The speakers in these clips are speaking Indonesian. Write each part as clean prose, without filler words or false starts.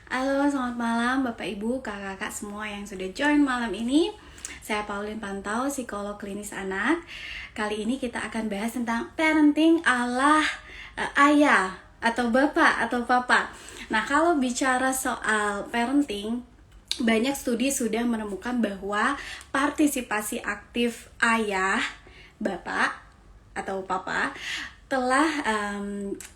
Halo, selamat malam Bapak Ibu, kakak-kakak semua yang sudah join malam ini. Saya Pauline Pantau, psikolog klinis anak. Kali ini kita akan bahas tentang parenting ala ayah atau bapak atau papa. Nah, kalau bicara soal parenting, banyak studi sudah menemukan bahwa partisipasi aktif ayah, bapak atau papa telah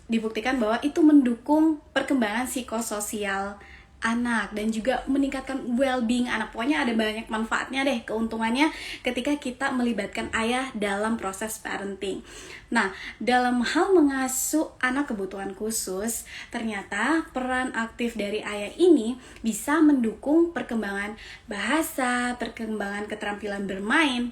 dibuktikan bahwa itu mendukung perkembangan psikososial anak dan juga meningkatkan well-being anak. Pokoknya ada banyak manfaatnya deh, keuntungannya ketika kita melibatkan ayah dalam proses parenting. Nah, dalam hal mengasuh anak kebutuhan khusus, ternyata peran aktif dari ayah ini bisa mendukung perkembangan bahasa, perkembangan keterampilan bermain,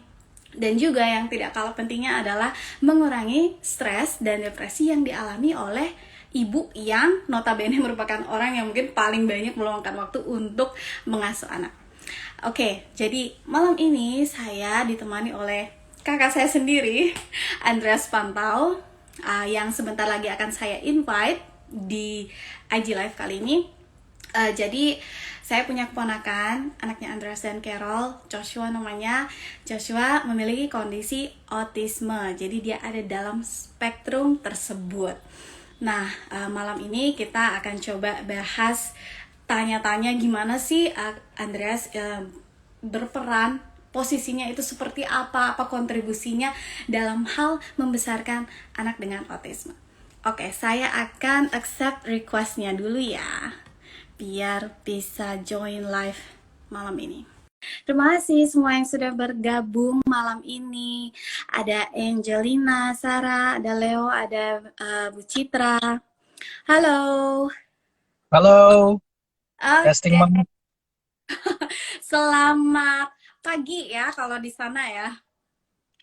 dan juga yang tidak kalah pentingnya adalah mengurangi stres dan depresi yang dialami oleh ibu yang notabene merupakan orang yang mungkin paling banyak meluangkan waktu untuk mengasuh anak. Oke, jadi malam ini saya ditemani oleh kakak saya sendiri, Andreas Pantau, yang sebentar lagi akan saya invite di IG Live kali ini. Jadi saya punya keponakan, anaknya Andreas dan Carol, Joshua namanya. Joshua memiliki kondisi autisme, jadi dia ada dalam spektrum tersebut. Nah, malam ini kita akan coba bahas tanya-tanya gimana sih Andreas berperan, posisinya itu seperti apa kontribusinya dalam hal membesarkan anak dengan autisme. Oke, saya akan accept requestnya dulu ya, biar bisa join live malam ini. Terima kasih semua yang sudah bergabung malam ini. Ada Angelina, Sarah, ada Leo, ada Bu Citra. Halo. Halo, testing Oke, Bang. selamat pagi ya kalau di sana ya.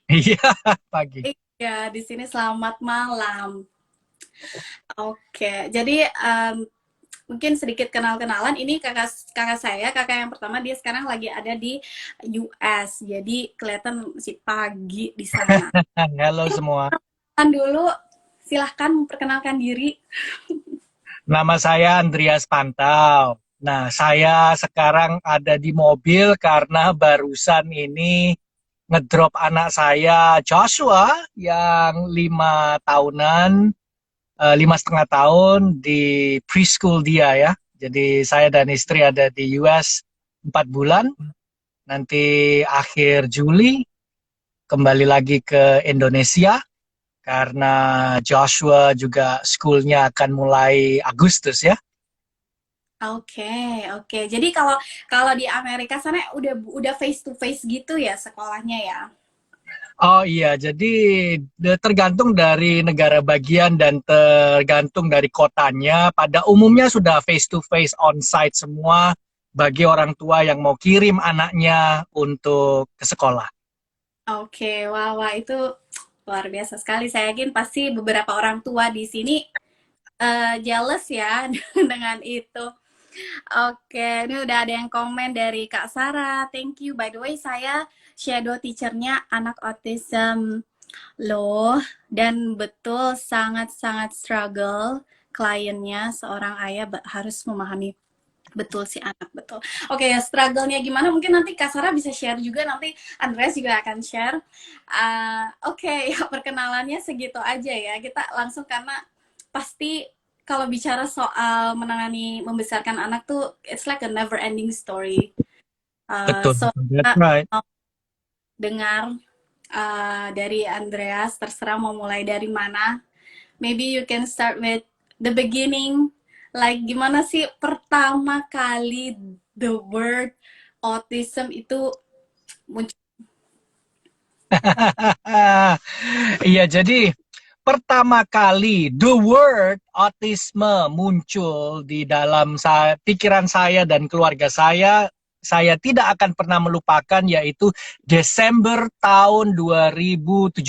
Iya, pagi. Iya, di sini selamat malam. Oke, jadi mungkin sedikit kenal-kenalan. Ini kakak kakak saya, kakak yang pertama, dia sekarang lagi ada di US. Jadi kelihatan masih pagi di sana. Halo semua. Kan dulu, silahkan memperkenalkan diri. Nama saya Andreas Pantau. Nah, saya sekarang ada di mobil karena barusan ini ngedrop anak saya Joshua yang 5 tahunan, 5,5 tahun di preschool dia ya. Jadi saya dan istri ada di US 4 bulan. Nanti akhir Juli kembali lagi ke Indonesia karena Joshua juga schoolnya akan mulai Agustus ya. Oke, oke. Jadi kalau kalau di Amerika sana udah face to face gitu ya sekolahnya ya. Oh iya, jadi tergantung dari negara bagian dan tergantung dari kotanya. Pada umumnya sudah face to face on-site semua bagi orang tua yang mau kirim anaknya untuk ke sekolah. Oke, wah, wah itu luar biasa sekali. Saya yakin pasti beberapa orang tua di sini jealous ya dengan itu. Oke, ini udah ada yang komen dari Kak Sarah. Thank you. By the way, saya shadow teachernya anak autism loh. Dan betul sangat-sangat struggle kliennya seorang ayah harus memahami betul si anak, betul. Oke, struggle-nya gimana mungkin nanti Kak Sarah bisa share juga, nanti Andreas juga akan share. Oke, ya perkenalannya segitu aja ya. Kita langsung karena pasti kalau bicara soal menangani membesarkan anak tuh it's like a never ending story. Betul, So that's kita right. mau dengar dari Andreas, terserah mau mulai dari mana. Maybe you can start with the beginning. Like gimana sih pertama kali the word autism itu muncul? Iya, jadi pertama kali the word autisme muncul di dalam pikiran saya dan keluarga saya tidak akan pernah melupakan, yaitu Desember tahun 2017.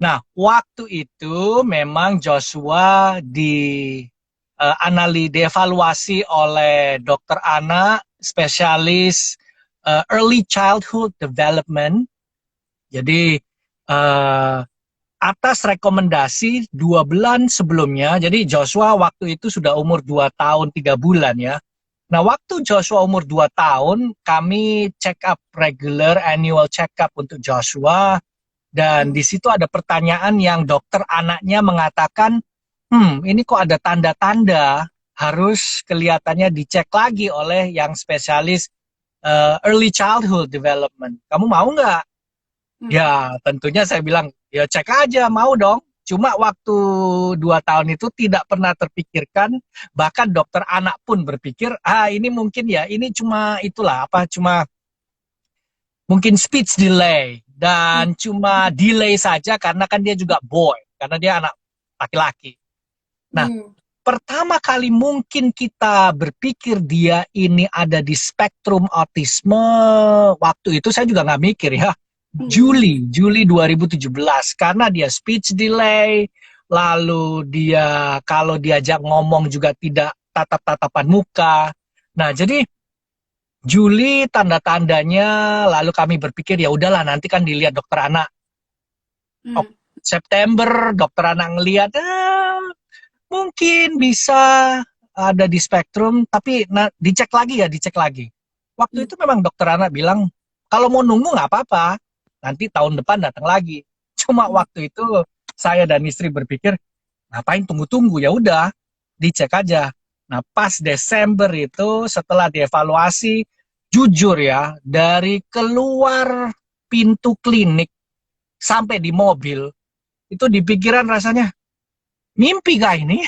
Nah, waktu itu memang Joshua dievaluasi oleh dokter anak spesialis early childhood development. Jadi uh, atas rekomendasi 2 bulan sebelumnya. Jadi Joshua waktu itu sudah umur 2 tahun 3 bulan ya. Nah, waktu Joshua umur 2 tahun, kami check up regular annual check up untuk Joshua. Dan Mm. di situ ada pertanyaan yang dokter anaknya mengatakan, ini kok ada tanda-tanda, harus kelihatannya dicek lagi oleh yang spesialis early childhood development. Kamu mau nggak? Mm. Ya, tentunya saya bilang, ya cek aja, mau dong. Cuma waktu 2 tahun itu tidak pernah terpikirkan, bahkan dokter anak pun berpikir, ini mungkin ya, ini cuma itulah, cuma mungkin speech delay, Mm. dan cuma delay saja karena kan dia juga boy, karena dia anak laki-laki. Nah, Mm. pertama kali mungkin kita berpikir dia ini ada di spektrum autisme, waktu itu saya juga nggak mikir ya. Mm. Juli 2017, karena dia speech delay, lalu dia kalau diajak ngomong juga tidak tatap-tatapan muka. Nah, jadi Juli tanda-tandanya, lalu kami berpikir ya udahlah nanti kan dilihat dokter anak. Mm. September dokter anak ngelihat, mungkin bisa ada di spektrum, tapi dicek lagi ya, dicek lagi. Waktu Mm. itu memang dokter anak bilang, kalau mau nunggu nggak apa-apa, nanti tahun depan datang lagi. Cuma Mm. waktu itu saya dan istri berpikir, ngapain tunggu-tunggu, ya udah, dicek aja. Nah, pas Desember itu setelah dievaluasi, jujur ya, dari keluar pintu klinik sampai di mobil, itu di pikiran rasanya, mimpi kah ini?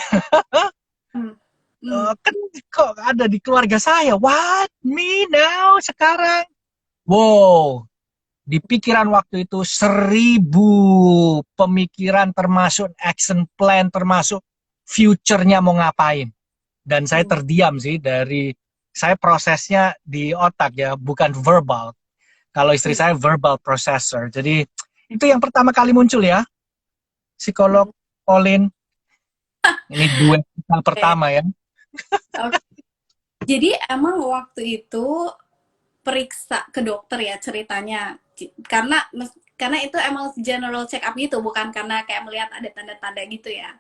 Mm. Mm. Kan kok ada di keluarga saya? What? Me now? Sekarang? Wow, di pikiran waktu itu 1.000 pemikiran, termasuk action plan, termasuk future-nya mau ngapain. Dan saya Mm. terdiam sih, saya prosesnya di otak ya, bukan verbal. Kalau istri Mm. saya verbal processor. Jadi itu yang pertama kali muncul ya, psikolog Mm. Pauline. Ini duet kita Oke. pertama ya. Oke. Jadi emang waktu itu periksa ke dokter ya ceritanya. Karena itu emang general check up gitu, bukan karena kayak melihat ada tanda-tanda gitu ya.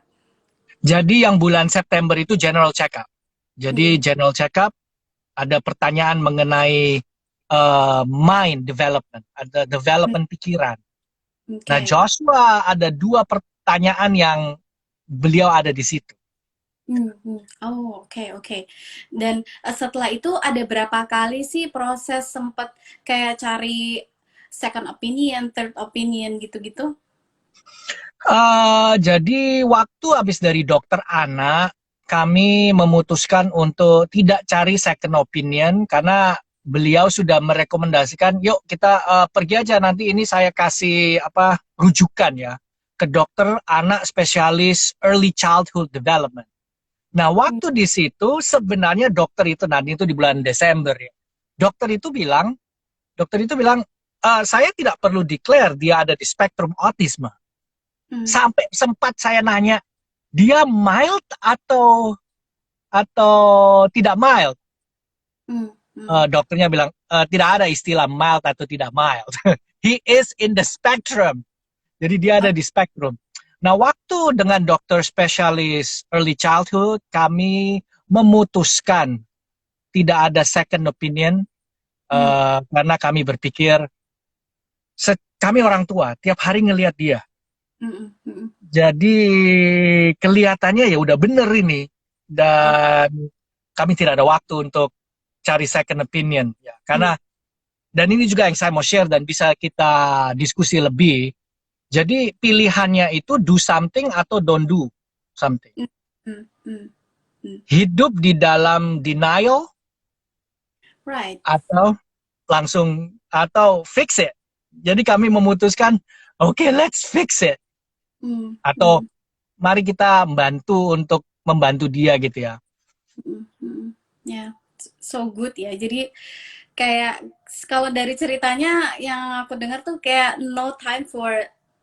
Jadi yang bulan September itu general check up. Jadi Hmm. general check up, ada pertanyaan mengenai mind development, ada Hmm. development pikiran. Nah, Oke. Joshua ada 2 pertanyaan yang beliau ada di situ. Hmm. Hmm. Oh, oke, oke. Dan setelah itu ada berapa kali sih proses sempat kayak cari second opinion, third opinion gitu-gitu? Jadi waktu habis dari dokter anak, kami memutuskan untuk tidak cari second opinion karena beliau sudah merekomendasikan, yuk kita pergi aja, nanti ini saya kasih rujukan ya ke dokter anak spesialis early childhood development. Nah, Hmm. waktu di situ sebenarnya dokter itu, nanti itu di bulan Desember ya. Dokter itu bilang, saya tidak perlu declare dia ada di spektrum autisme. Hmm. Sampai sempat saya nanya, dia mild atau tidak mild? Hmm. Hmm. Dokternya bilang, tidak ada istilah mild atau tidak mild. He is in the spectrum. Jadi dia Oh. ada di spektrum. Nah, waktu dengan dokter spesialis early childhood, kami memutuskan tidak ada second opinion, Hmm. karena kami berpikir, kami orang tua, tiap hari ngelihat dia. Hmm. Hmm. Jadi kelihatannya ya udah bener ini, Oh. dan kami tidak ada waktu untuk cari second opinion ya. Hmm. Dan ini juga yang saya mau share dan bisa kita diskusi lebih. Jadi pilihannya itu do something atau don't do something. Hmm. Hmm. Hmm. Hmm. Hidup di dalam denial Right. atau fix it. Jadi kami memutuskan, okay, let's fix it. Hmm. Atau Hmm. mari kita untuk membantu dia gitu ya. Mm, mm. Ya, so good ya. Jadi kayak kalau dari ceritanya yang aku dengar tuh kayak no time for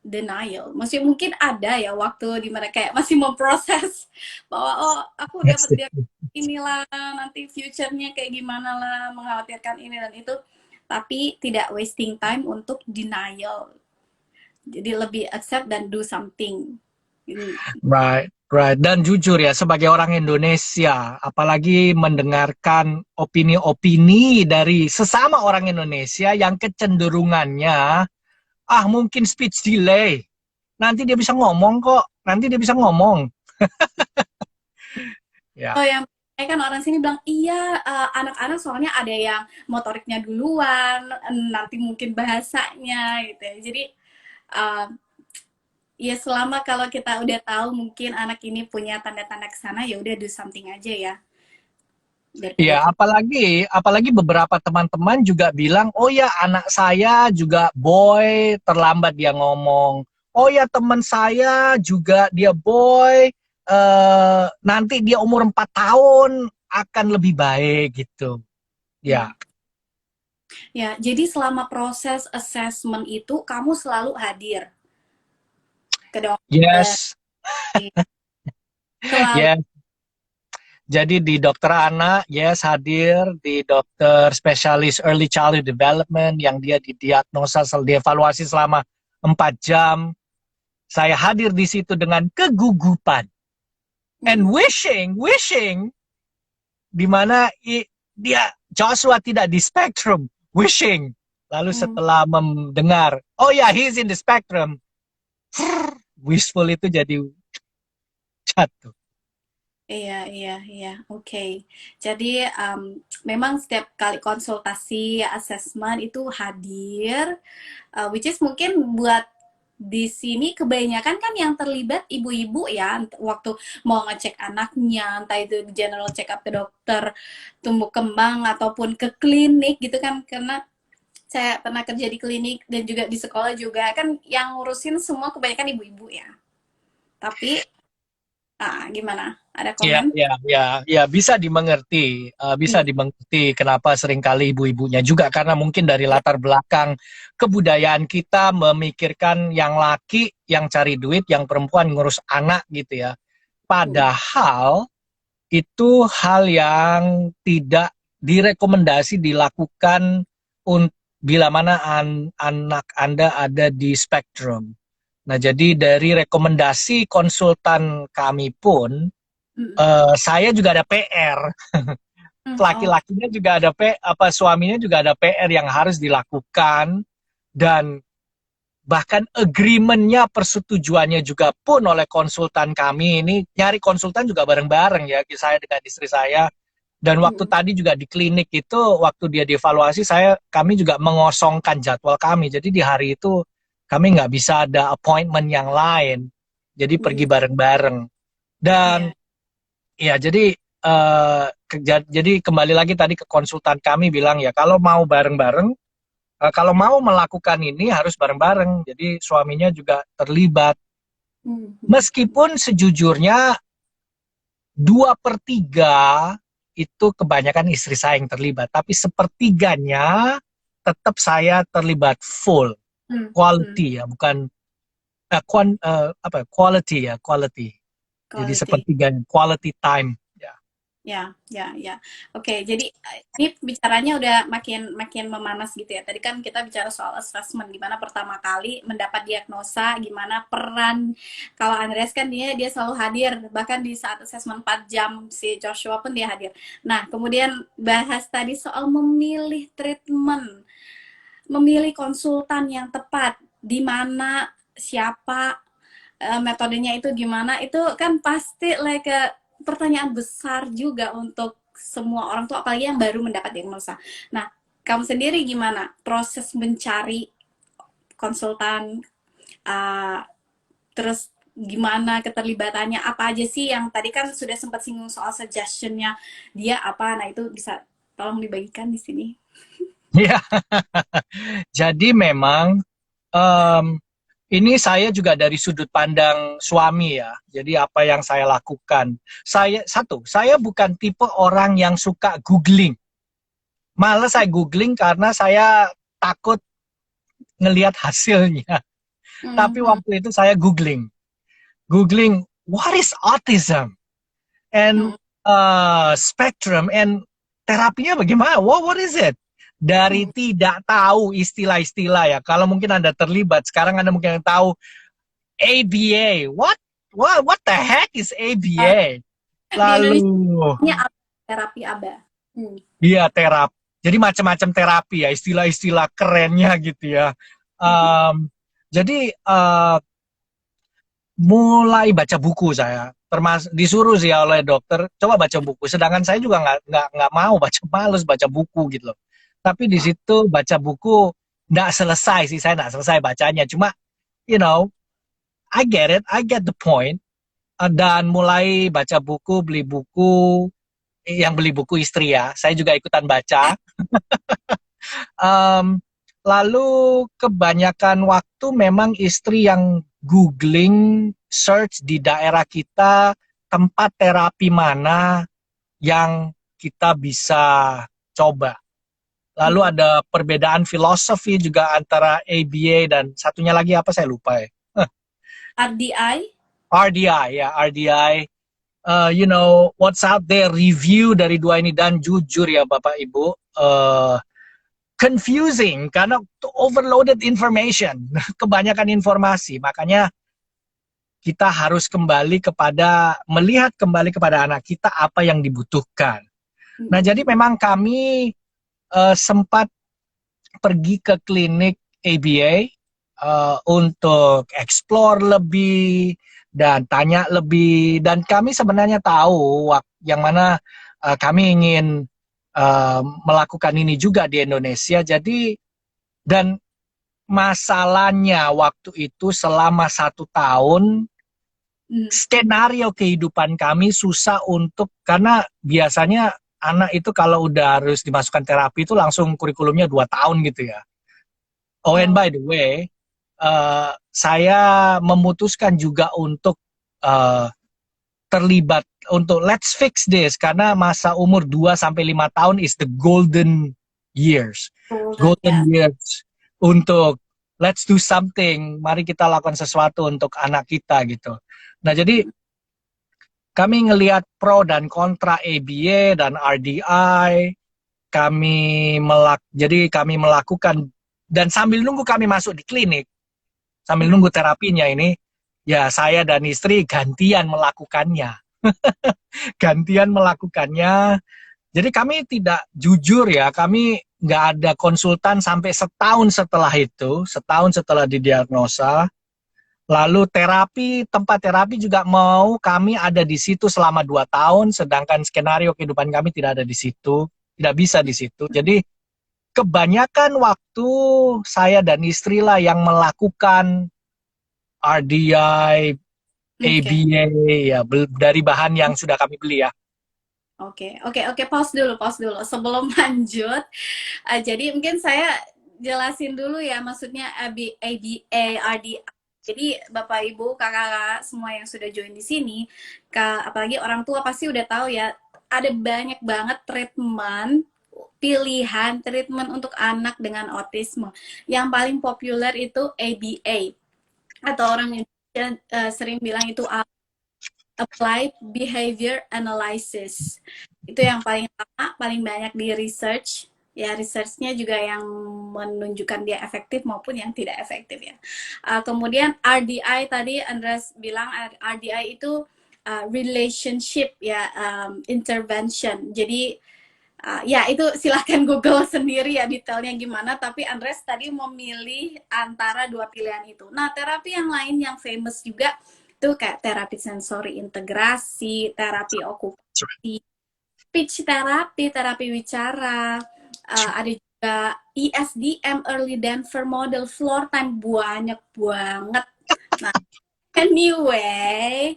denial. Maksudnya mungkin ada ya waktu di mana kayak masih memproses bahwa oh aku dapat dia inilah nanti future-nya kayak gimana lah, mengkhawatirkan ini dan itu, tapi tidak wasting time untuk denial. Jadi lebih accept dan do something. Hmm. Right, right. Dan jujur ya, sebagai orang Indonesia, apalagi mendengarkan opini-opini dari sesama orang Indonesia yang kecenderungannya, mungkin speech delay. Nanti dia bisa ngomong kok, nanti dia bisa ngomong. Ya, Oh, yang kan orang sini bilang iya, anak-anak soalnya ada yang motoriknya duluan, nanti mungkin bahasanya gitu ya. Jadi uh, ya selama kalau kita udah tahu mungkin anak ini punya tanda-tanda ke sana, ya udah do something aja ya daripada ya, kita. apalagi beberapa teman-teman juga bilang, oh ya anak saya juga boy, terlambat dia ngomong. Oh ya teman saya juga dia boy, nanti dia umur 4 tahun akan lebih baik gitu. Ya, Hmm. Ya, jadi selama proses assessment itu kamu selalu hadir ke dokter, yes, selalu. yes. Jadi di dokter anak, yes hadir, di dokter spesialis early childhood development yang dia didiagnosa, dievaluasi selama 4 jam. Saya hadir di situ dengan kegugupan Hmm. and wishing di mana dia Joshua tidak di spectrum, wishing. Lalu Hmm. setelah mendengar, oh ya, he's in the spectrum, wishful itu jadi jatuh. Iya, iya, iya. Oke. Jadi memang setiap kali konsultasi assessment itu hadir, which is mungkin buat di sini kebanyakan kan yang terlibat ibu-ibu ya, waktu mau ngecek anaknya, entah itu general check up ke dokter tumbuh kembang ataupun ke klinik gitu kan, karena saya pernah kerja di klinik dan juga di sekolah juga kan yang ngurusin semua kebanyakan ibu-ibu ya. Tapi gimana? Ada Ya, komen? ya, ya, ya bisa dimengerti, bisa Iya. dimengerti kenapa seringkali ibu-ibunya juga karena mungkin dari Iya. latar belakang kebudayaan kita memikirkan yang laki yang cari duit, yang perempuan ngurus anak gitu ya. Hmm. Padahal itu hal yang tidak direkomendasi dilakukan bila mana anak Anda ada di spektrum. Nah, jadi dari rekomendasi konsultan kami pun Hmm. saya juga ada PR. Hmm. Oh. Laki-lakinya juga ada suaminya juga ada PR yang harus dilakukan dan bahkan agreementnya persetujuannya juga pun oleh konsultan kami ini nyari konsultan juga bareng-bareng ya saya dengan istri saya dan waktu Hmm. tadi juga di klinik itu waktu dia dievaluasi kami juga mengosongkan jadwal kami jadi di hari itu kami nggak bisa ada appointment yang lain jadi Hmm. pergi bareng-bareng dan Iya. ya, jadi kembali lagi tadi ke konsultan kami bilang ya kalau mau bareng-bareng, kalau mau melakukan ini harus bareng-bareng. Jadi suaminya juga terlibat. Hmm. Hmm. Meskipun sejujurnya 2/3 itu kebanyakan istri saya yang terlibat, tapi sepertiganya tetap saya terlibat full Hmm. Hmm. quality ya, bukan quality ya quality. Jadi Quality. sepertiganya quality time. Ya. Ya, ya, ya. Oke, jadi ini bicaranya udah makin makin memanas gitu ya. Tadi kan kita bicara soal assessment, gimana pertama kali mendapat diagnosa, gimana peran. Kalau Andreas kan dia selalu hadir, bahkan di saat assessment 4 jam si Joshua pun dia hadir. Nah, kemudian bahas tadi soal memilih treatment, memilih konsultan yang tepat, di mana, siapa, metodenya itu gimana, itu kan pasti like pertanyaan besar juga untuk semua orang tua, apalagi yang baru mendapat diagnosa. Nah, kamu sendiri gimana proses mencari konsultan, uh, terus gimana keterlibatannya, apa aja sih yang tadi kan sudah sempat singgung soal suggestionnya dia apa, nah itu bisa tolong dibagikan di sini. Ya, jadi memang em, ini saya juga dari sudut pandang suami ya. Jadi apa yang saya lakukan? Saya bukan tipe orang yang suka googling. Malah saya googling karena saya takut ngelihat hasilnya. Tapi Mhm. waktu itu saya googling what is autism and Mhm. spectrum and terapinya bagaimana? What is it? dari tidak tahu istilah-istilah ya. Kalau mungkin Anda terlibat, sekarang Anda mungkin yang tahu ABA. What the heck is ABA? Di Indonesia Lalu, terapi ABA. iya terapi. Jadi macam-macam terapi ya, istilah-istilah kerennya gitu ya. Jadi mulai baca buku saya, termasuk disuruh sih oleh dokter, coba baca buku. Sedangkan saya juga nggak mau baca, males baca buku gitu loh. Tapi di situ baca buku nggak selesai sih, saya nggak selesai bacanya. Cuma, you know, I get the point. Dan mulai baca buku, beli buku, yang beli buku istri ya, saya juga ikutan baca. Um, Lalu kebanyakan waktu memang istri yang googling, search di daerah kita, tempat terapi mana yang kita bisa coba. Lalu ada perbedaan filosofi juga antara ABA dan satunya lagi apa saya lupa ya. RDI? RDI ya, RDI. You know, what's out there, review dari dua ini, dan jujur ya Bapak Ibu, confusing karena overloaded information, kebanyakan informasi. Makanya kita harus melihat kembali kepada anak kita apa yang dibutuhkan. Nah, jadi memang kami sempat pergi ke klinik ABA untuk explore lebih dan tanya lebih, dan kami sebenarnya tahu yang mana kami ingin melakukan ini juga di Indonesia. Jadi, dan masalahnya waktu itu selama 1 tahun skenario kehidupan kami susah karena biasanya anak itu kalau udah harus dimasukkan terapi itu langsung kurikulumnya 2 tahun gitu ya. Oh, and by the way, saya memutuskan juga untuk terlibat untuk let's fix this, karena masa umur 2-5 tahun is the golden years. Golden years untuk let's do something, mari kita lakukan sesuatu untuk anak kita gitu. Nah, jadi kami ngelihat pro dan kontra ABA dan RDI. Jadi kami melakukan, dan sambil nunggu kami masuk di klinik, sambil nunggu terapinya ini, ya saya dan istri gantian melakukannya. Gantian melakukannya. Jadi kami tidak jujur ya, kami nggak ada konsultan sampai setahun setelah didiagnosa. Lalu tempat terapi juga mau kami ada di situ selama 2 tahun, sedangkan skenario kehidupan kami tidak ada di situ, tidak bisa di situ. Jadi kebanyakan waktu saya dan istri lah yang melakukan RDI, ABA ya, dari bahan yang sudah kami beli ya. Oke, pause dulu sebelum lanjut. Jadi mungkin saya jelasin dulu ya, maksudnya ABA, RDI. Jadi Bapak Ibu, kakak-kakak semua yang sudah join di sini, apalagi orang tua pasti udah tahu ya, ada banyak banget pilihan treatment untuk anak dengan autisme. Yang paling populer itu ABA, atau orang Indonesia sering bilang itu Applied Behavior Analysis. Itu yang paling lama, paling banyak di research. Ya, research-nya juga yang menunjukkan dia efektif maupun yang tidak efektif ya. Kemudian RDI tadi Andreas bilang, RDI itu relationship ya, intervention. Jadi ya itu silahkan Google sendiri ya detailnya gimana, tapi Andres tadi memilih antara 2 pilihan itu. Nah, terapi yang lain yang famous juga tuh kayak terapi sensori integrasi, terapi okupasi, speech terapi, terapi wicara, ada juga ESDM, Early Denver Model, floor time, banyak banget. Nah, anyway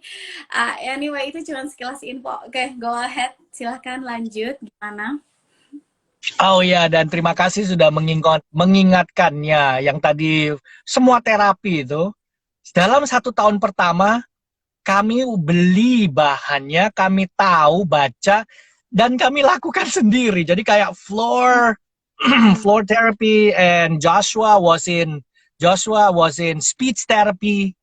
itu cuma sekilas info. Oke, go ahead, silahkan lanjut, gimana? Oh ya, dan terima kasih sudah mengingatkannya yang tadi semua terapi itu. Dalam 1 tahun pertama, kami beli bahannya, kami tahu, baca, dan kami lakukan sendiri. Jadi kayak floor therapy, and Joshua was in speech therapy,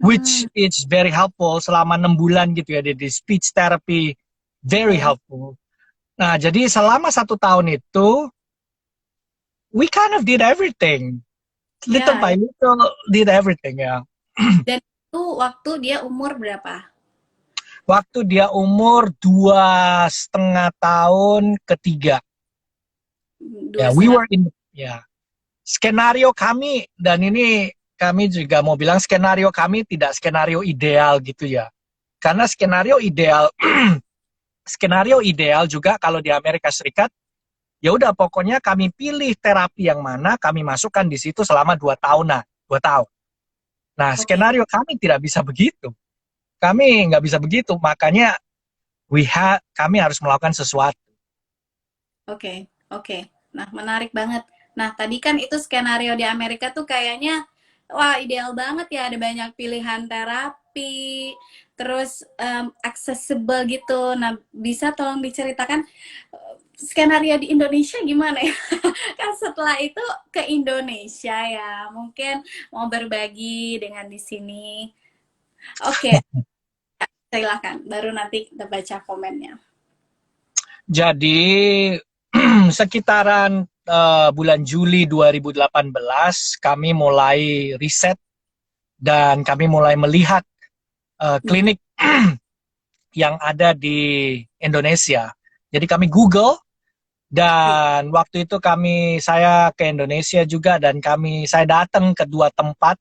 which is very helpful selama 6 bulan gitu ya, di speech therapy, very helpful. Nah, jadi selama 1 tahun itu, we kind of did everything. Little Ya, by ya. little did everything ya. Dan itu waktu dia umur berapa? Waktu dia umur 2,5 tahun ketiga. Dua Ya, we setengah. were in ya. Skenario kami dan ini kami juga mau bilang skenario kami tidak skenario ideal gitu ya. Karena skenario ideal skenario ideal juga kalau di Amerika Serikat ya udah pokoknya kami pilih terapi yang mana kami masukkan di situ selama 2 tahun, 2 tahun. Nah, Oke, skenario kami tidak bisa begitu. Kami nggak bisa begitu, makanya kami harus melakukan sesuatu. oke, oke. Nah, menarik banget. Nah, tadi kan itu skenario di Amerika tuh kayaknya, wah ideal banget ya, ada banyak pilihan terapi, terus accessible gitu. Nah, bisa tolong diceritakan skenario di Indonesia gimana ya? Kan setelah itu ke Indonesia ya, mungkin mau berbagi dengan di sini. Oke, silakan. Baru nanti kita baca komennya. Jadi sekitaran bulan Juli 2018 kami mulai riset dan kami mulai melihat Mhm. klinik yang ada di Indonesia. Jadi kami Google dan waktu itu saya ke Indonesia juga dan saya datang ke dua tempat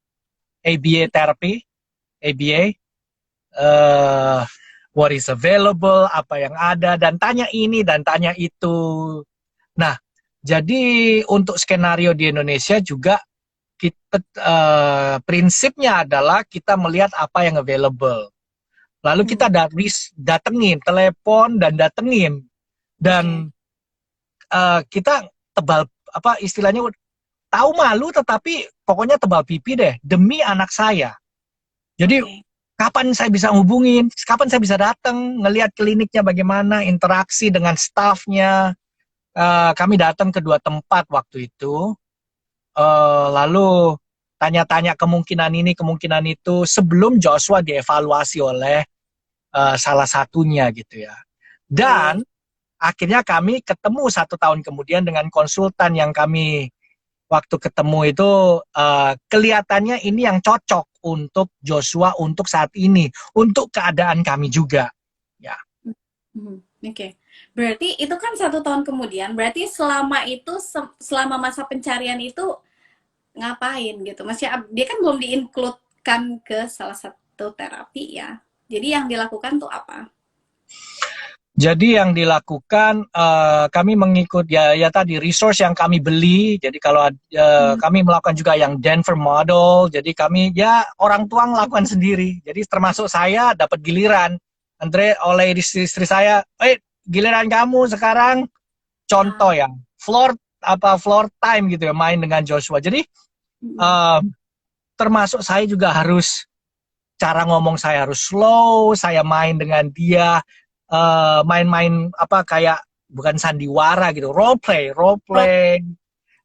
ABA therapy, ABA, uh, what is available, apa yang ada, dan tanya ini dan tanya itu. Nah, jadi untuk skenario di Indonesia juga kita prinsipnya adalah kita melihat apa yang available. Lalu kita Hmm, datengin, telepon dan datengin oke. dan kita tebal apa istilahnya tahu malu tetapi pokoknya tebal pipi deh demi anak saya. Jadi Oke. kapan saya bisa hubungin, kapan saya bisa datang, ngelihat kliniknya bagaimana, interaksi dengan staffnya. Kami datang ke dua tempat waktu itu, lalu tanya-tanya kemungkinan ini, kemungkinan itu sebelum Joshua dievaluasi oleh salah satunya gitu ya. Baik. Dan akhirnya kami ketemu 1 tahun kemudian dengan konsultan yang kami waktu ketemu itu kelihatannya ini yang cocok untuk Joshua untuk saat ini, untuk keadaan kami juga. Ya, Mhm, oke. Berarti itu kan 1 tahun kemudian. Berarti selama itu, selama masa pencarian itu ngapain gitu? Masih dia kan belum diincludekan ke salah satu terapi ya. Jadi yang dilakukan tuh apa? jadi yang dilakukan kami mengikut ya tadi resource yang kami beli. Jadi kalau Hmm. kami melakukan juga yang Denver model. Jadi kami ya orang tua melakukan sendiri. Jadi termasuk saya dapat giliran. Andre oleh istri saya, giliran kamu sekarang contoh Ah, ya floor time gitu ya main dengan Joshua. Jadi mm, uh, termasuk saya juga harus cara ngomong saya harus slow, saya main dengan dia main-main apa kayak bukan sandiwara gitu, role role play,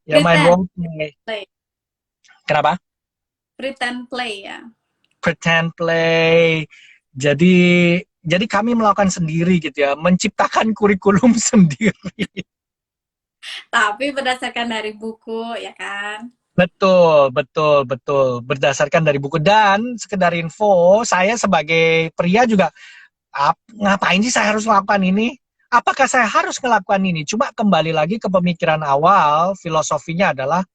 ya main pretend role play. play, Kenapa? pretend play ya. Pretend play. Jadi kami melakukan sendiri gitu ya, menciptakan kurikulum sendiri. Tapi berdasarkan dari buku ya kan. Betul, betul, betul. Berdasarkan dari buku dan sekedar info, saya sebagai pria juga ngapain sih saya harus melakukan ini? Apakah saya harus melakukan ini? Cuma kembali lagi ke pemikiran awal, filosofinya adalah,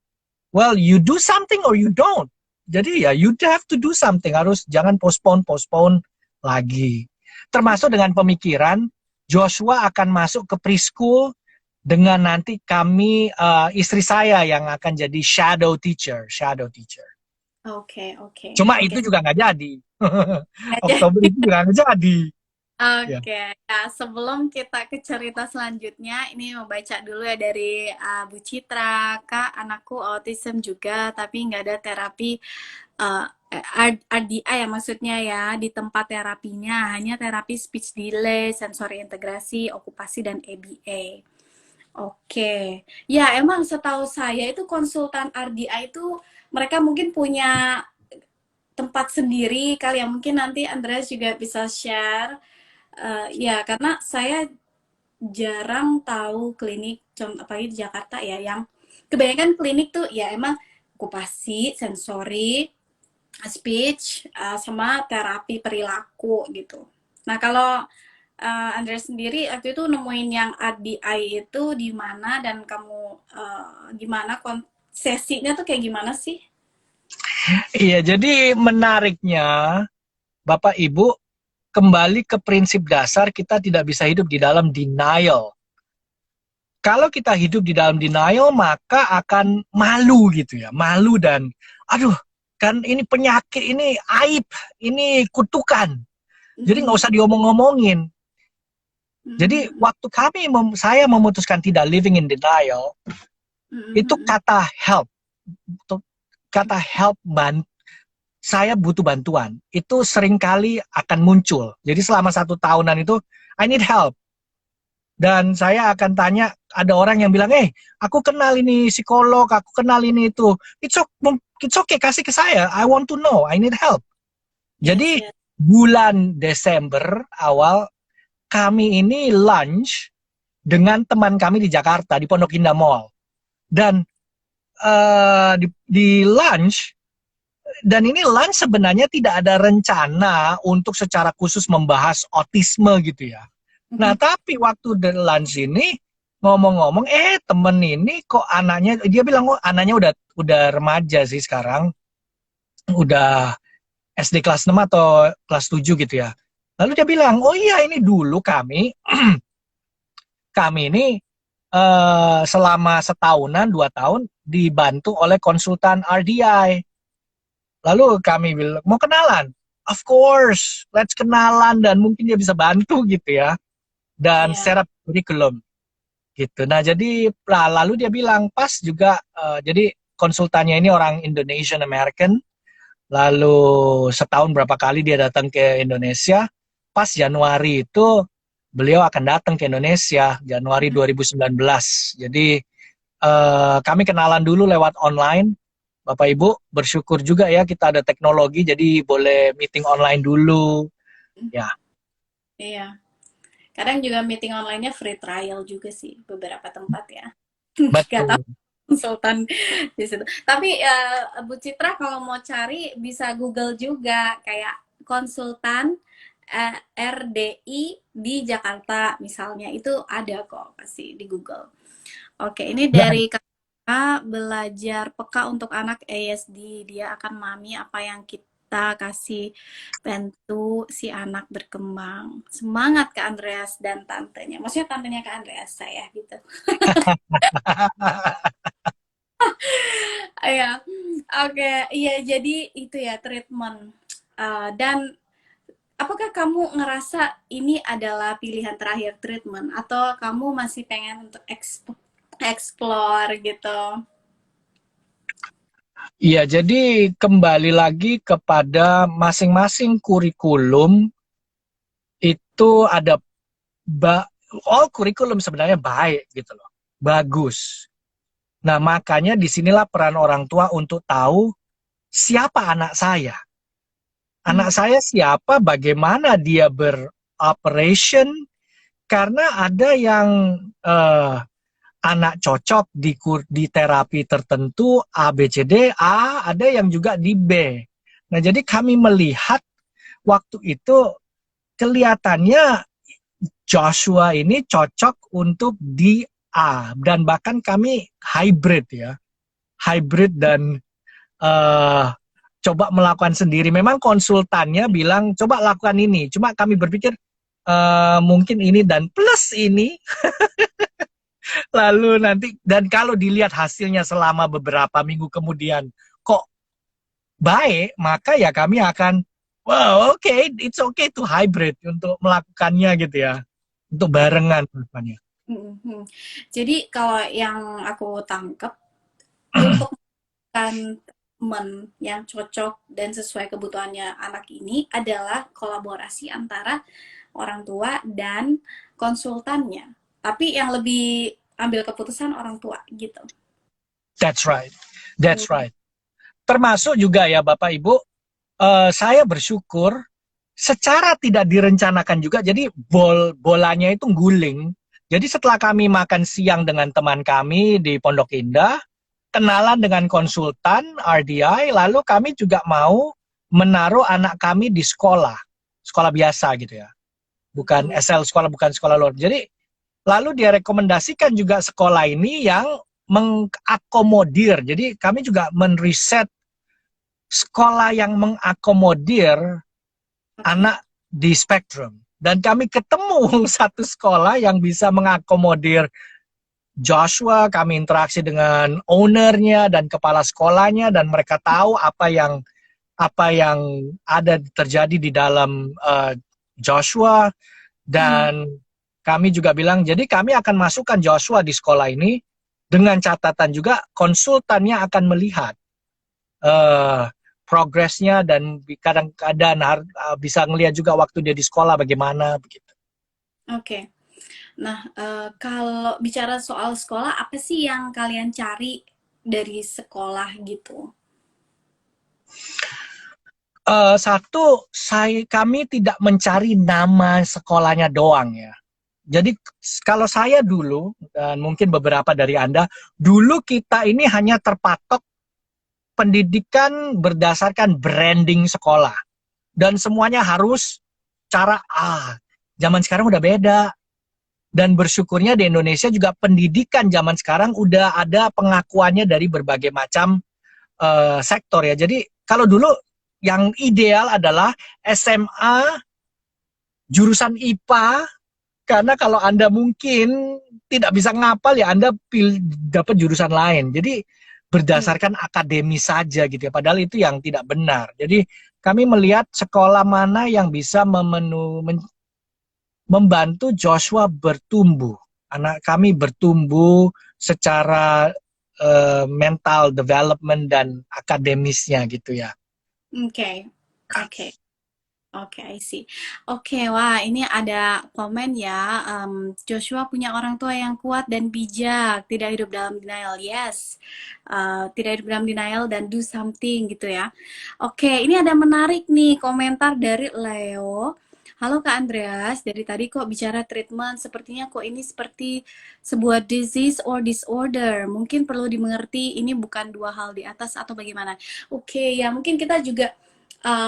well, you do something or you don't. Jadi ya, you have to do something. Harus jangan postpone lagi. Termasuk dengan pemikiran, Joshua akan masuk ke preschool dengan nanti kami, istri saya yang akan jadi shadow teacher. Shadow teacher. Oke, oke, Cuma oke. itu juga nggak jadi. Aja. Oktober itu juga nggak jadi. Ya. Oke, nah sebelum kita ke cerita selanjutnya, ini membaca dulu ya dari Bu Citra, Kak, anakku autism juga, tapi nggak ada terapi uh, RDI ya maksudnya ya, di tempat terapinya, hanya terapi speech delay, sensory integrasi, okupasi, dan EBA. Oke, ya emang setahu saya itu konsultan RDI itu mereka mungkin punya tempat sendiri kali ya, mungkin nanti Andreas juga bisa share. Ya, karena saya jarang tahu klinik, apalagi di Jakarta ya, yang kebanyakan klinik tuh ya emang okupasi, sensori, speech, sama terapi perilaku gitu. Nah kalau Andrea sendiri waktu itu nemuin yang RDI itu di mana dan kamu gimana sesinya tuh kayak gimana sih? Iya, jadi menariknya Bapak Ibu kembali ke prinsip dasar kita tidak bisa hidup di dalam denial. Kalau kita hidup di dalam denial, maka akan malu gitu ya. Malu dan, aduh, kan ini penyakit, ini aib, ini kutukan. Jadi nggak Mhm, usah diomong-ngomongin. Jadi mhm, waktu saya memutuskan tidak living in denial, mhm, itu mhm, kata help saya butuh bantuan. Itu seringkali akan muncul. Jadi selama 1 tahunan itu, I need help. Dan saya akan tanya, ada orang yang bilang, aku kenal ini psikolog, aku kenal ini itu. It's okay, kasih ke saya. I want to know, I need help. yes, Jadi yes. bulan Desember awal, kami ini lunch dengan teman kami di Jakarta, di Pondok Indah Mall. Dan di lunch, dan ini lunch sebenarnya tidak ada rencana untuk secara khusus membahas autisme gitu ya. Nah, Mhm, tapi waktu the lunch ini ngomong-ngomong, temen ini kok anaknya, dia bilang kok anaknya udah remaja sih sekarang, udah SD kelas 6 atau kelas 7 gitu ya. Lalu dia bilang, oh iya ini dulu kami ini selama setahunan, 2 tahun dibantu oleh konsultan RDI. Lalu kami bilang, mau kenalan? Of course, let's kenalan dan mungkin dia bisa bantu gitu ya. Dan iya. secara kurikulum gitu. Nah, jadi lalu dia bilang pas juga jadi konsultannya ini orang Indonesian American. Lalu setahun berapa kali dia datang ke Indonesia. Pas Januari itu beliau akan datang ke Indonesia Januari Mhm. 2019. Jadi kami kenalan dulu lewat online. Bapak Ibu, bersyukur juga ya kita ada teknologi jadi boleh meeting online dulu. Ya, Iya. Kadang juga meeting online-nya free trial juga sih beberapa tempat ya. Gak tahu betul. konsultan di situ. Tapi Bu Citra kalau mau cari bisa Google juga kayak konsultan RDI di Jakarta misalnya itu ada kok pasti di Google. Oke, ini Dan dari Kakak belajar peka untuk anak ASD. Dia akan memahami apa yang kita kasih bantu si anak berkembang. Semangat Kak Andreas dan tantenya. Maksudnya tantenya Kak Andreas saya gitu. Iya, oke, iya jadi itu ya treatment. Dan apakah kamu ngerasa ini adalah pilihan terakhir treatment atau kamu masih pengen untuk explore gitu? iya, jadi kembali lagi kepada masing-masing kurikulum itu ada all kurikulum sebenarnya baik gitu loh, bagus. Nah, makanya disinilah peran orang tua untuk tahu siapa anak saya. Anak Hmm. saya siapa, bagaimana dia beroperation, karena ada yang eh, anak cocok di terapi tertentu A, B, C, D, A, ada yang juga di B. Nah, jadi kami melihat waktu itu kelihatannya Joshua ini cocok untuk di A dan bahkan kami hybrid ya, hybrid dan uh, coba melakukan sendiri. Memang konsultannya bilang coba lakukan ini, cuma kami berpikir mungkin ini dan plus ini, lalu nanti dan kalau dilihat hasilnya selama beberapa minggu kemudian kok baik, maka ya kami akan wow, it's okay to hybrid untuk melakukannya gitu ya, untuk Iya. barengan melakukannya. Mhm. Jadi kalau yang aku tangkap untuk kan teman yang cocok dan sesuai kebutuhannya anak ini adalah kolaborasi antara orang tua dan konsultannya. Tapi yang lebih ambil keputusan orang tua gitu. That's right. Hmm. That's right. Termasuk juga ya Bapak Ibu, saya bersyukur secara tidak direncanakan juga, jadi bolanya itu guling Jadi setelah kami makan siang dengan teman kami di Pondok Indah, kenalan dengan konsultan RDI, lalu kami juga mau menaruh anak kami di sekolah, sekolah biasa gitu ya, bukan Hmm. SL sekolah, bukan sekolah luar. Jadi lalu dia rekomendasikan juga sekolah ini yang mengakomodir. Jadi kami juga menriset sekolah yang mengakomodir Oke. anak di spektrum. Dan kami ketemu satu sekolah yang bisa mengakomodir Joshua, kami interaksi dengan ownernya dan kepala sekolahnya, dan mereka tahu apa yang ada terjadi di dalam Joshua. Hmm. Dan kami juga bilang, jadi kami akan masukkan Joshua di sekolah ini dengan catatan juga konsultannya akan melihat uh, progresnya, dan kadang-kadang bisa ngelihat juga waktu dia di sekolah bagaimana begitu. Oke. Nah, kalau bicara soal sekolah, apa sih yang kalian cari dari sekolah gitu? Satu, kami tidak mencari nama sekolahnya doang ya. Jadi kalau saya dulu, dan mungkin beberapa dari Anda, dulu kita ini hanya terpatok pendidikan berdasarkan branding sekolah. Dan semuanya harus zaman sekarang udah beda. Dan bersyukurnya di Indonesia juga pendidikan zaman sekarang udah ada pengakuannya dari berbagai macam sektor ya. Jadi kalau dulu yang ideal adalah SMA jurusan IPA, karena kalau Anda mungkin tidak bisa ngapal ya Anda dapat jurusan lain. Jadi Hmm. berdasarkan akademis saja gitu ya. Padahal itu yang tidak benar. Jadi kami melihat sekolah mana yang bisa membantu Joshua bertumbuh. Anak kami bertumbuh secara mental development dan akademisnya gitu ya. Oke. Oke. Oke, I see. Oke, wah ini ada komen ya. Joshua punya orang tua yang kuat dan bijak, tidak hidup dalam denial. Yes, tidak hidup dalam denial dan do something gitu ya. Oke, ini ada menarik nih komentar dari Leo. Halo Kak Andreas, dari tadi kok bicara treatment, sepertinya kok ini seperti sebuah disease or disorder. Mungkin perlu dimengerti ini bukan dua hal di atas atau bagaimana. Oke, ya mungkin kita juga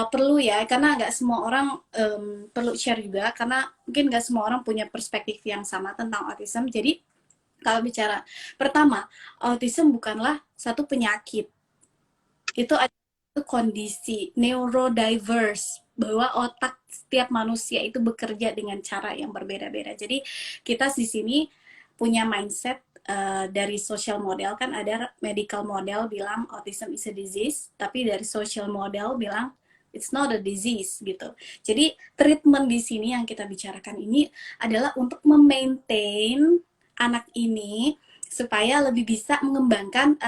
perlu ya, karena nggak semua orang perlu share juga, karena mungkin nggak semua orang punya perspektif yang sama tentang autism. Jadi kalau bicara pertama, autism bukanlah satu penyakit, itu ada kondisi neurodiverse, bahwa otak setiap manusia itu bekerja dengan cara yang berbeda-beda. Jadi kita di sini punya mindset dari social model, kan ada medical model bilang autism is a disease, tapi dari social model bilang it's not a disease gitu. Jadi treatment di sini yang kita bicarakan ini adalah untuk memaintain anak ini supaya lebih bisa mengembangkan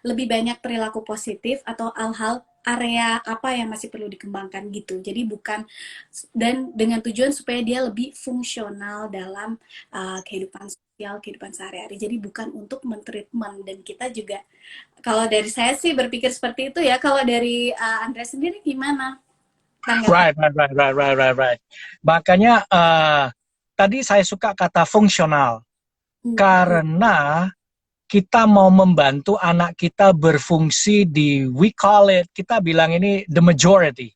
lebih banyak perilaku positif atau hal-hal area apa yang masih perlu dikembangkan gitu. Jadi bukan, dan dengan tujuan supaya dia lebih fungsional dalam kehidupan sosial, kehidupan sehari-hari. Jadi bukan untuk mentreatment. Dan kita juga, kalau dari saya sih berpikir seperti itu ya. Kalau dari Andrea sendiri gimana tanggapan? Right, right, right, right, right, right, right. Makanya tadi saya suka kata fungsional, Hmm. karena kita mau membantu anak kita berfungsi di, we call it, kita bilang ini the majority.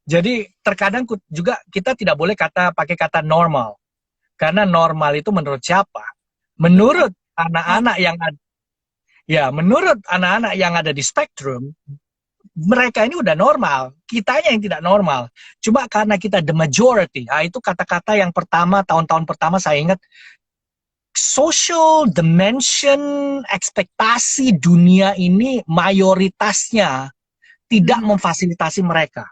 Jadi terkadang juga kita tidak boleh pakai kata normal, karena normal itu menurut siapa? Benar. Menurut anak-anak yang ada, ya menurut anak-anak yang ada di spektrum, mereka ini udah normal, kitanya yang tidak normal. Cuma karena kita the majority, itu kata-kata yang pertama, tahun-tahun pertama saya ingat, social dimension, ekspektasi dunia ini mayoritasnya tidak Hmm. memfasilitasi mereka.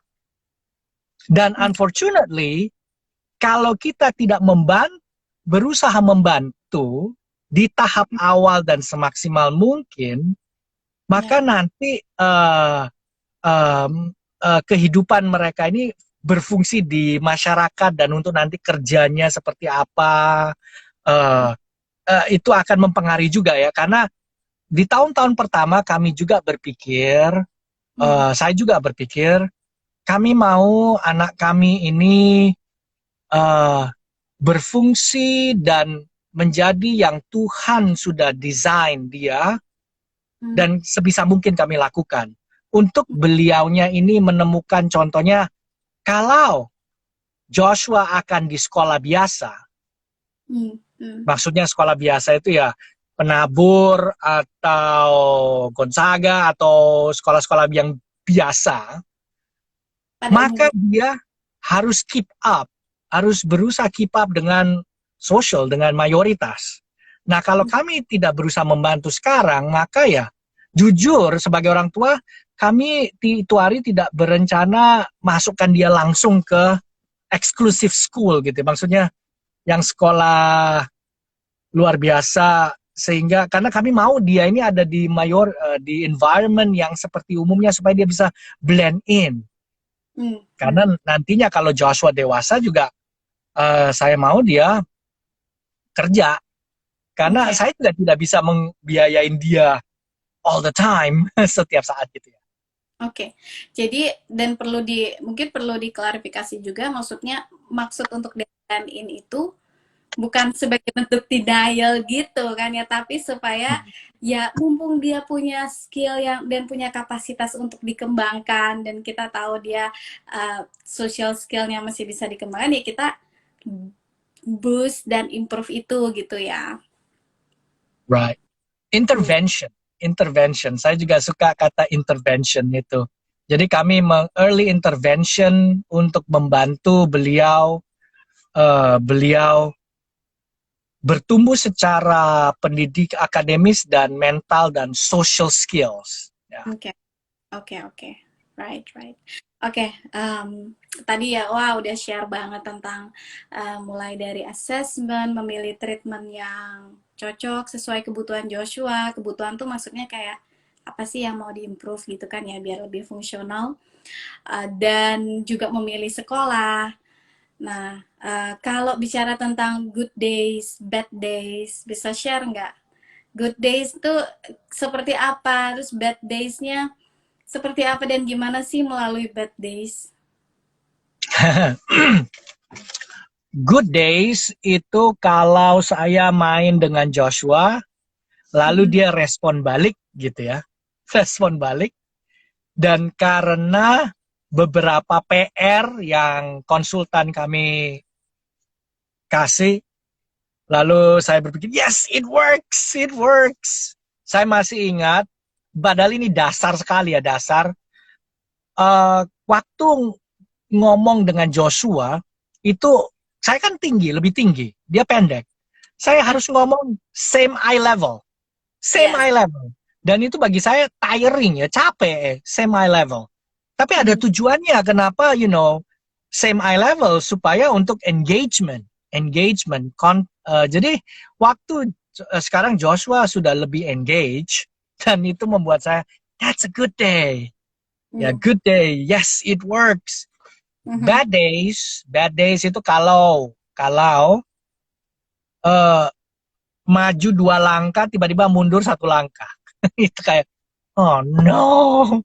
Dan unfortunately, kalau kita tidak berusaha membantu di tahap awal dan semaksimal mungkin, Ya. maka nanti kehidupan mereka ini berfungsi di masyarakat, dan untuk nanti kerjanya seperti apa, uh, itu akan mempengaruhi juga ya. Karena di tahun-tahun pertama kami juga berpikir, Hmm. saya juga berpikir, kami mau anak kami ini uh, berfungsi dan menjadi yang Tuhan sudah desain dia, Hmm. dan sebisa mungkin kami lakukan. Untuk beliaunya ini menemukan contohnya, kalau Joshua akan di sekolah biasa, Hmm. Hmm. maksudnya sekolah biasa itu ya penabur atau Gonzaga atau sekolah-sekolah yang biasa, Pada maka umumnya. dia harus keep up, harus berusaha keep up dengan social, dengan mayoritas. Nah, kalau kami tidak berusaha membantu sekarang, maka ya jujur sebagai orang tua, kami di itu hari tidak berencana masukkan dia langsung ke exclusive school gitu. Maksudnya yang sekolah luar biasa, sehingga karena kami mau dia ini ada di di environment yang seperti umumnya supaya dia bisa blend in. Hmm. Karena nantinya kalau Joshua dewasa juga saya mau dia kerja. Karena Oke. saya juga tidak bisa membiayain dia all the time, setiap saat gitu ya. Oke, jadi dan mungkin perlu diklarifikasi juga, maksudnya maksud untuk blend in itu bukan sebagai bentuk denial gitu kan ya, tapi supaya ya mumpung dia punya skill yang dan punya kapasitas untuk dikembangkan dan kita tahu dia social skillnya masih bisa dikembangkan, ya kita boost dan improve itu gitu ya. Right. Hmm. Intervention. Intervention. Saya juga suka kata intervention itu. Jadi kami early intervention untuk membantu beliau bertumbuh secara pendidik akademis dan mental dan social skills. Ya. Oke. Oke, oke. Right, right. Oke, tadi ya, wah udah share banget tentang mulai dari assessment, memilih treatment yang cocok sesuai kebutuhan Joshua. Kebutuhan tuh maksudnya kayak apa sih yang mau diimprove gitu kan ya, biar lebih fungsional. Dan juga memilih sekolah. Nah, kalau bicara tentang good days, bad days, bisa share nggak? Good days tuh seperti apa? Terus bad days-nya seperti apa dan gimana sih melalui bad days? Good days itu kalau saya main dengan Joshua, lalu Mhm. dia respon balik gitu ya. Respon balik. Dan karena beberapa PR yang konsultan kami kasih, lalu saya berpikir, yes, it works, it works. Saya masih ingat, padahal ini dasar sekali ya, dasar. Waktu ngomong dengan Joshua, itu saya kan tinggi, lebih tinggi. Dia pendek. Saya Ya, harus ngomong same eye level. Same yes. eye level. Dan itu bagi saya tiring ya, capek same eye level. Tapi ada Mhm. tujuannya kenapa, same eye level supaya untuk engagement. Engagement. Jadi waktu sekarang Joshua sudah lebih engage dan itu membuat saya, that's a good day. Ya, Mhm. good day. Yes, it works. Mhm. Bad days itu kalau eh, maju 2 langkah tiba-tiba mundur 1 langkah. Itu kayak, oh no,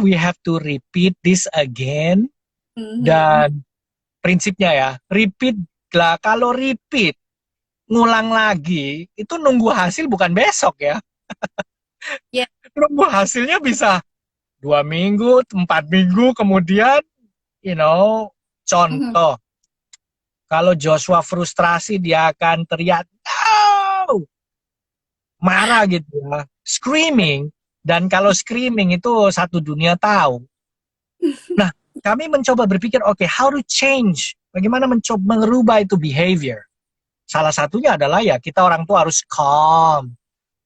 we have to repeat this again. Mhm. Dan prinsipnya ya, repeat lah. Kalau repeat, ngulang lagi, itu nunggu hasil bukan besok ya. Ya. Nunggu hasilnya bisa 2 minggu, 4 minggu kemudian, you know, Mhm. contoh. Kalau Joshua frustrasi, dia akan teriak, no! Marah gitu ya. Screaming. Dan kalau screaming itu satu dunia tahu. Nah, kami mencoba berpikir, okay, how to change? Bagaimana mencoba merubah itu behavior? Salah satunya adalah ya kita orang tua harus calm.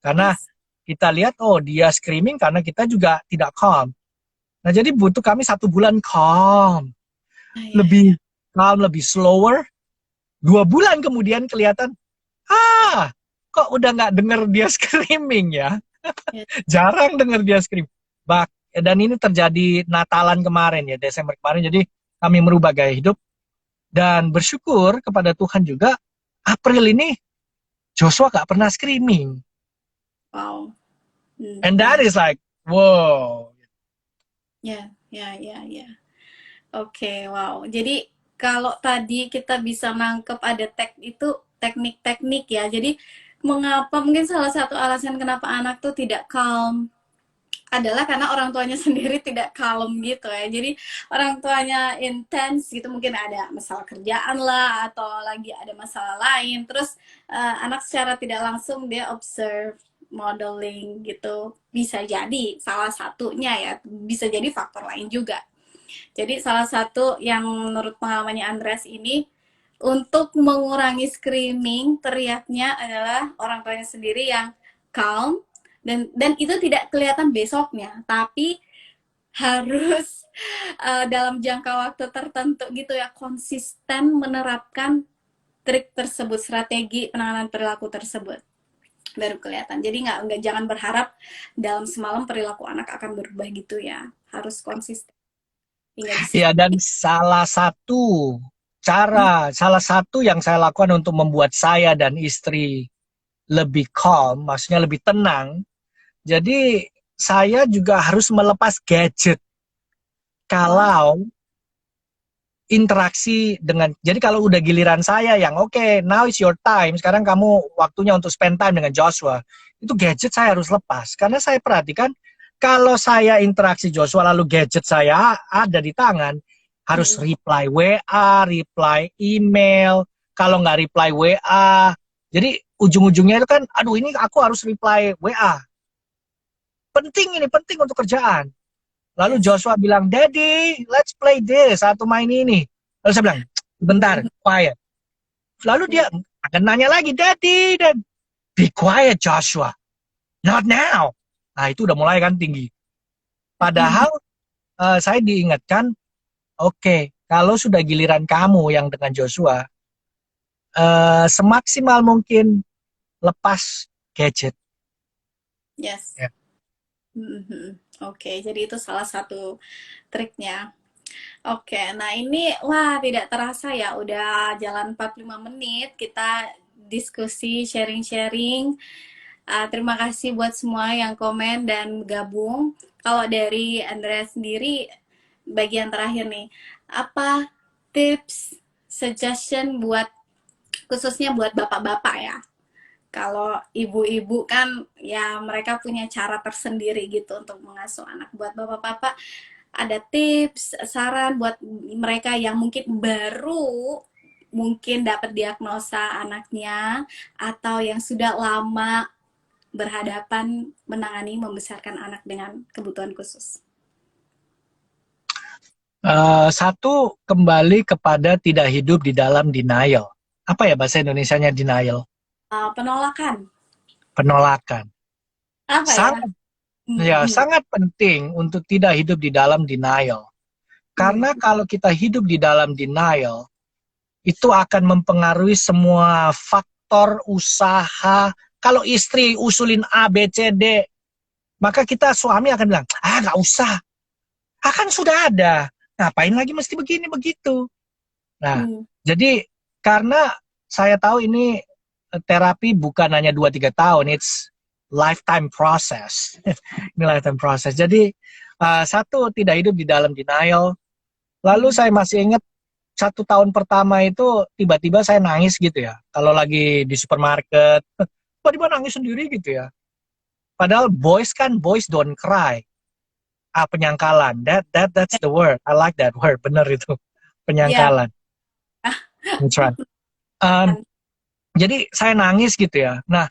Karena Yes. kita lihat, oh dia screaming karena kita juga tidak calm. Nah, jadi butuh kami 1 bulan calm. Ah, ya, ya. Lebih calm, lebih slower. 2 bulan kemudian kelihatan, kok udah nggak denger dia screaming ya. Ya. Jarang denger dia scream. Dan ini terjadi Natalan kemarin ya, Desember kemarin. Jadi kami merubah gaya hidup dan bersyukur kepada Tuhan juga, April ini Joshua gak pernah screaming. Wow. And that Ya. is like, wow. Ya, ya, ya, ya. Oke, wow. Jadi kalau tadi kita bisa nangkep ada tag itu, teknik-teknik ya. Jadi mengapa mungkin salah satu alasan kenapa anak tuh tidak calm adalah karena orang tuanya sendiri tidak kalem gitu ya. Jadi orang tuanya intens gitu, mungkin ada masalah kerjaan lah atau lagi ada masalah lain. Terus anak secara tidak langsung dia observe modeling gitu. Bisa jadi salah satunya ya, bisa jadi faktor lain juga. Jadi salah satu yang menurut pengalamannya Andreas ini untuk mengurangi screaming teriaknya adalah orang tuanya sendiri yang calm, dan itu tidak kelihatan besoknya, tapi harus dalam jangka waktu tertentu gitu ya, konsisten menerapkan trik tersebut, strategi penanganan perilaku tersebut, baru kelihatan. Jadi nggak jangan berharap dalam semalam perilaku anak akan berubah gitu ya, harus konsisten hingga bisa. Ya, dan salah satu yang saya lakukan untuk membuat saya dan istri lebih calm, maksudnya lebih tenang. Jadi saya juga harus melepas gadget kalau interaksi dengan, jadi kalau udah giliran saya yang oke, now is your time, sekarang kamu waktunya untuk spend time dengan Joshua, itu gadget saya harus lepas. Karena saya perhatikan, kalau saya interaksi Joshua lalu gadget saya ada di tangan, harus reply WA, reply email, kalau nggak reply WA, jadi ujung-ujungnya itu kan, aduh ini aku harus reply WA. Penting ini, penting untuk kerjaan. Lalu Joshua bilang, Daddy, let's play this, atau main ini. Lalu saya bilang, bentar, quiet. Lalu dia akan nanya lagi, Daddy, dan be quiet Joshua, not now. Nah itu udah mulai kan tinggi. Padahal saya diingatkan, oke, kalau sudah giliran kamu yang dengan Joshua, semaksimal mungkin lepas gadget. Yes. Ya. Oke, jadi itu salah satu triknya. Oke, nah ini wah tidak terasa ya udah jalan 45 menit kita diskusi, sharing-sharing. Terima kasih buat semua yang komen dan gabung. Kalau dari Andrea sendiri, bagian terakhir nih, apa tips, suggestion buat khususnya buat bapak-bapak ya? Kalau ibu-ibu kan ya mereka punya cara tersendiri gitu untuk mengasuh anak. Buat bapak-bapak ada tips, saran buat mereka yang mungkin baru mungkin dapat diagnosa anaknya atau yang sudah lama berhadapan menangani membesarkan anak dengan kebutuhan khusus. Satu, kembali kepada tidak hidup di dalam denial. Apa ya bahasa Indonesianya denial? Penolakan. Penolakan. Apa Sangat, ya? sangat penting untuk tidak hidup di dalam denial. Karena kalau kita hidup di dalam denial, itu akan mempengaruhi semua faktor usaha. Kalau istri usulin A, B, C, D, maka kita suami akan bilang, nggak usah. Kan sudah ada. Ngapain lagi mesti begini, begitu. Nah, jadi karena saya tahu ini terapi bukan hanya 2-3 tahun, it's lifetime process. Ini lifetime process. Jadi satu, tidak hidup di dalam denial. Lalu saya masih ingat 1 tahun pertama itu tiba-tiba saya nangis gitu ya. Kalau lagi di supermarket, tiba-tiba nangis sendiri gitu ya. Padahal boys don't cry. Penyangkalan. That's the word. I like that word. Bener itu. Penyangkalan. Yeah. That's right. Jadi saya nangis gitu ya. Nah,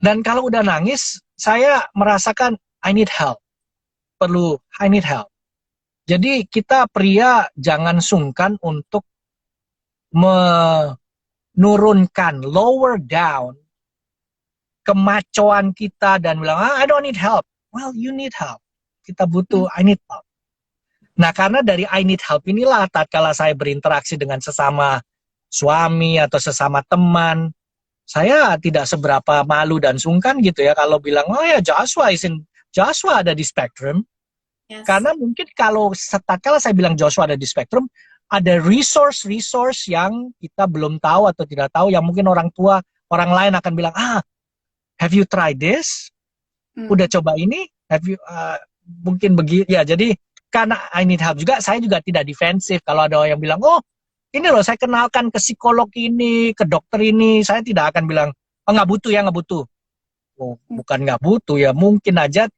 dan kalau udah nangis, saya merasakan I need help. I need help. Jadi kita pria jangan sungkan untuk menurunkan, lower down kemacoan kita dan bilang, I don't need help. Well, you need help. Kita butuh, I need help. Nah, karena dari I need help inilah tatkala saya berinteraksi dengan sesama suami atau sesama teman, saya tidak seberapa malu dan sungkan gitu ya kalau bilang, oh ya Joshua ada di spektrum. Yes. Karena mungkin kalau tatkala saya bilang Joshua ada di spektrum, ada resource yang kita belum tahu atau tidak tahu, yang mungkin orang lain akan bilang, have you tried this? Udah coba ini? Have you mungkin begitu ya. Jadi karena I need help juga, saya juga tidak defensif kalau ada yang bilang, oh ini loh saya kenalkan ke psikolog ini, ke dokter ini, saya tidak akan bilang, oh nggak butuh ya, nggak butuh. Oh, bukan nggak butuh ya, mungkin aja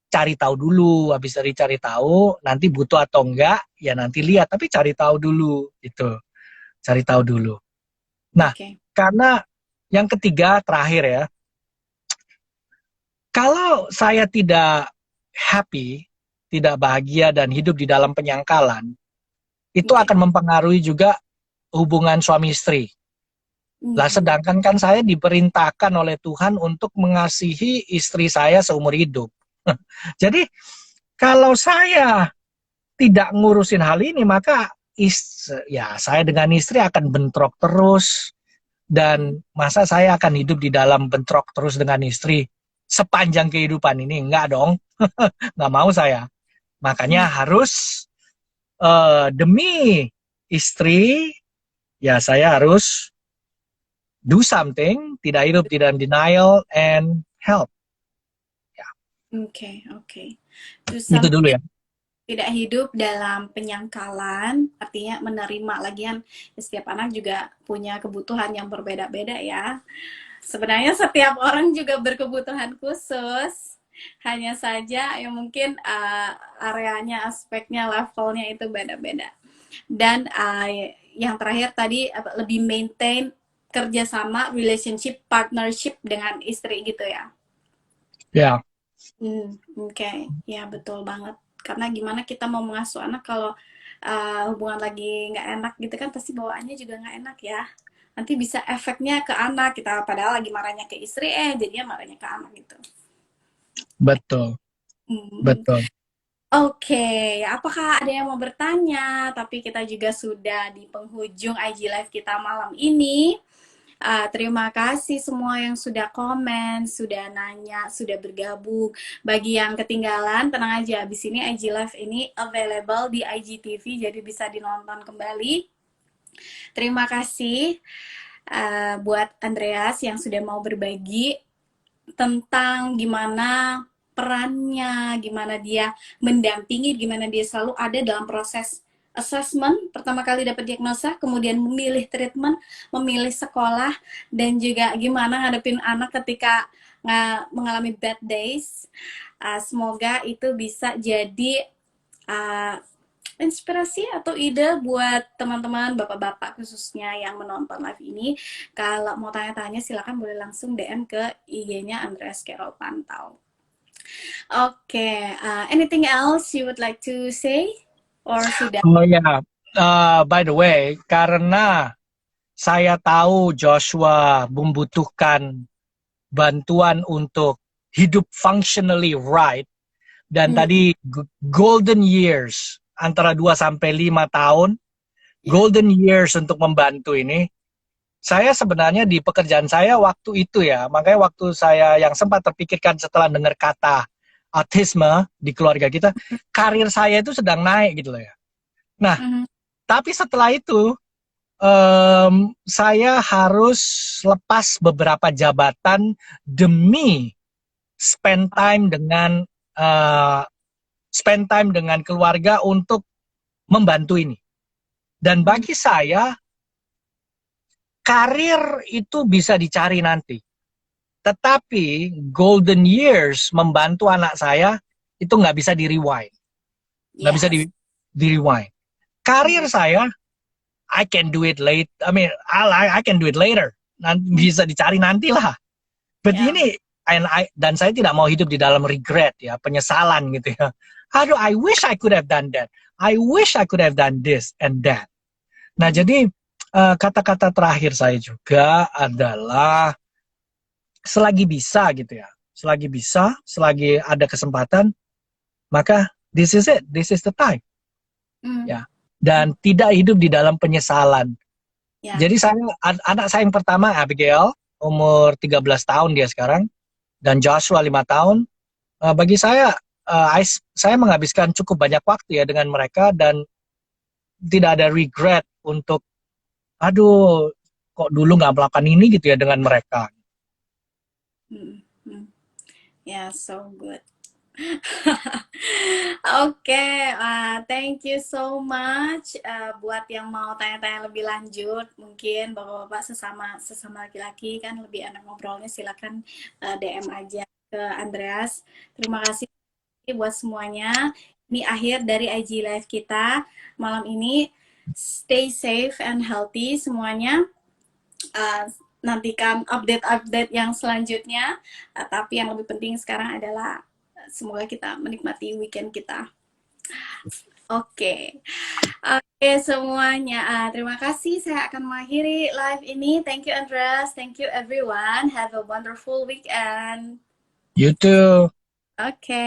cari tahu dulu, habis dari cari tahu, nanti butuh atau enggak, ya nanti lihat, tapi cari tahu dulu, gitu. Cari tahu dulu. Nah, Oke. karena yang ketiga, terakhir ya, kalau saya tidak happy, tidak bahagia dan hidup di dalam penyangkalan, itu Oke. akan mempengaruhi juga hubungan suami istri. Lah Mhm. sedangkan kan saya diperintahkan oleh Tuhan untuk mengasihi istri saya seumur hidup. Jadi kalau saya tidak ngurusin hal ini, maka ya saya dengan istri akan bentrok terus, Mhm. dan masa saya akan hidup di dalam bentrok terus dengan istri sepanjang kehidupan ini? Enggak dong, nggak mau saya. Makanya Mhm. harus demi istri, ya saya harus do something, tidak hidup di dalam denial and help. Ya, Oke, oke. Do itu dulu something, ya. tidak hidup dalam penyangkalan, artinya menerima. Lagian setiap anak juga punya kebutuhan yang berbeda-beda ya. Sebenarnya setiap orang juga berkebutuhan khusus. Hanya saja yang mungkin areanya, aspeknya, levelnya itu beda-beda. Dan yang terakhir tadi lebih maintain kerjasama, relationship, partnership dengan istri gitu ya. Ya, Oke, ya betul banget. Karena gimana kita mau mengasuh anak kalau hubungan lagi nggak enak gitu kan, pasti bawaannya juga nggak enak ya. Nanti bisa efeknya ke anak, kita padahal lagi marahnya ke istri, jadinya marahnya ke anak gitu. betul, Hmm. betul. Oke, apakah ada yang mau bertanya? Tapi kita juga sudah di penghujung IG Live kita malam ini. Terima kasih semua yang sudah komen, sudah nanya, sudah bergabung. Bagi yang ketinggalan, tenang aja. Abis ini IG Live ini available di IGTV, jadi bisa dinonton kembali. Terima kasih buat Andreas yang sudah mau berbagi tentang gimana perannya, gimana dia mendampingi, gimana dia selalu ada dalam proses assessment, pertama kali dapat diagnosa, kemudian memilih treatment, memilih sekolah, dan juga gimana ngadepin anak ketika mengalami bad days. Semoga itu bisa jadi uh, inspirasi atau ide buat teman-teman bapak-bapak khususnya yang menonton live ini. Kalau mau tanya-tanya silakan boleh langsung DM ke IG-nya Andreas Carol Pantau. Oke, anything else you would like to say or sudah? Oh ya, by the way, karena saya tahu Joshua membutuhkan bantuan untuk hidup functionally right, dan Hmm, tadi golden years antara 2 sampai 5 tahun, ya. golden years untuk membantu ini. Saya sebenarnya di pekerjaan saya waktu itu ya, makanya waktu saya yang sempat terpikirkan setelah dengar kata autisme di keluarga kita, karir saya itu sedang naik gitu loh ya. Nah, Mhm. tapi setelah itu saya harus lepas beberapa jabatan demi spend time dengan uh, spend time dengan keluarga untuk membantu ini. Dan Mhm. bagi saya, karir itu bisa dicari nanti. Tetapi golden years membantu anak saya itu nggak bisa di rewind, nggak bisa Yes. di rewind. Mhm. Karir saya, I can do it late. I mean, I can do it later. Nanti Mhm. bisa dicari nanti lah. But Ya. ini, dan saya tidak mau hidup di dalam regret ya, penyesalan gitu ya. Aduh, I wish I could have done that. I wish I could have done this and that. Nah, Mhm. jadi kata-kata terakhir saya juga adalah selagi bisa gitu ya. Selagi bisa, selagi ada kesempatan, maka this is it, this is the time Mhm. ya. Dan tidak hidup di dalam penyesalan. Ya. Jadi saya, anak saya yang pertama Abigail, umur 13 tahun dia sekarang, dan Joshua 5 tahun. Bagi saya, saya menghabiskan cukup banyak waktu ya dengan mereka, dan tidak ada regret untuk, aduh, kok dulu nggak melakukan ini gitu ya dengan mereka. Mhm. Mhm. Ya, so good. Oke, thank you so much buat yang mau tanya-tanya lebih lanjut, mungkin bapak-bapak sesama sesama laki-laki kan lebih enak ngobrolnya, silakan DM aja ke Andreas. Terima kasih buat semuanya. Ini akhir dari IG Live kita malam ini. Stay safe and healthy semuanya. Uh, Nantikan update-update yang selanjutnya. Tapi yang lebih penting sekarang adalah semoga kita menikmati weekend kita. Oke, oke semuanya. Terima kasih. Saya akan mengakhiri live ini. Thank you Andreas. Thank you everyone. Have a wonderful weekend. You too. Oke.